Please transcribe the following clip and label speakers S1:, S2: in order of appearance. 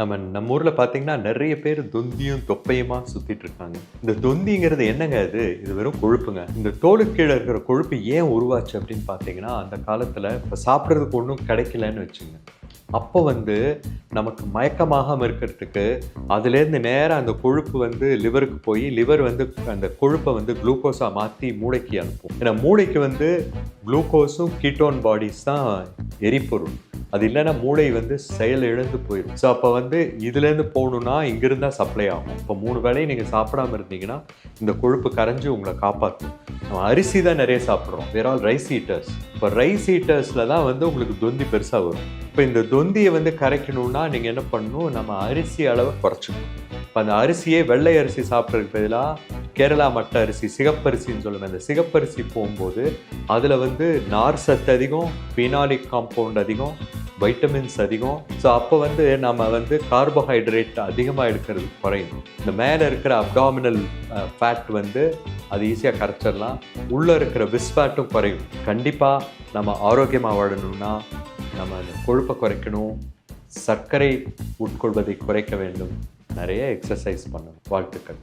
S1: நம்ம ஊர்ல பார்த்தீங்கன்னா, நெறைய பேர் தொந்தியும், தொப்பையுமா சுத்திட்டு இருக்காங்க. இந்த தொந்திங்கிறது என்னங்க இது? இது வெறும் கொழுப்புங்க. இந்த தோலுக்கு கீழ இருக்கிற கொழுப்பு ஏன் உருவாச்சு அப்படின்னு பார்த்தீங்கன்னா, அந்த காலத்துல இப்ப சாப்பிடுறதுக்கு ஒண்ணும் கிடைக்கலன்னு வச்சுங்க. அப்போ நமக்கு மயக்கமாகாம இருக்கிறதுக்கு, அதுலேருந்து நேரா அந்த கொழுப்பு லிவருக்கு போய், லிவர் அந்த கொழுப்ப குளுக்கோஸா மாத்தி மூளைக்கு அனுப்பும். ஏன்னா மூளைக்கு குளுக்கோஸும் கீட்டோன் பாடிஸ் தான் எரிபொருள். அது இல்லைன்னா மூளை செயல் இழந்து போயிடும். ஸோ அப்போ இதுலேருந்து போகணுன்னா இங்கிருந்தா சப்ளை ஆகும். இப்போ 3 வேளையும் நீங்கள் சாப்பிடாம இருந்தீங்கன்னா இந்த கொழுப்பு கரைஞ்சி உங்களை காப்பாற்றும். நம்ம அரிசி தான் நிறைய சாப்பிட்றோம். வேர் ஆல் ரைஸ் ஈட்டர்ஸ். இப்போ ரைஸ் ஈட்டர்ஸில் தான் உங்களுக்கு தொந்தி பெருசாக வரும். இப்போ இந்த தொந்தியை கரைக்கணும்னா நீங்கள் என்ன பண்ணணும், நம்ம அரிசி அளவை குறைச்சிக்கணும். இப்போ அந்த அரிசியே வெள்ளை அரிசி சாப்பிட்றதுக்கு பதிலாக கேரளா மட்ட அரிசி, சிகப்பரிசின்னு சொல்லுவேன். அந்த சிகப்பரிசி போகும்போது அதில் நார் சத்து அதிகம், பீனாலிக் காம்பவுண்ட் அதிகம், வைட்டமின்ஸ் அதிகம். ஸோ அப்போ நம்ம கார்போஹைட்ரேட் அதிகமாக எடுக்கிறது குறையும். இந்த மேலே இருக்கிற அப்டாமினல் ஃபேட் அது ஈஸியாக கரைச்சிடலாம். உள்ளே இருக்கிற விஸ்ஃபேட்டும் குறையும். கண்டிப்பாக நம்ம ஆரோக்கியமாக வாழணும்னா நம்ம அந்த கொழுப்பை குறைக்கணும், சர்க்கரை உட்கொள்வதை குறைக்க வேண்டும், நிறைய எக்ஸசைஸ் பண்ணணும். வாழ்த்துக்கள்.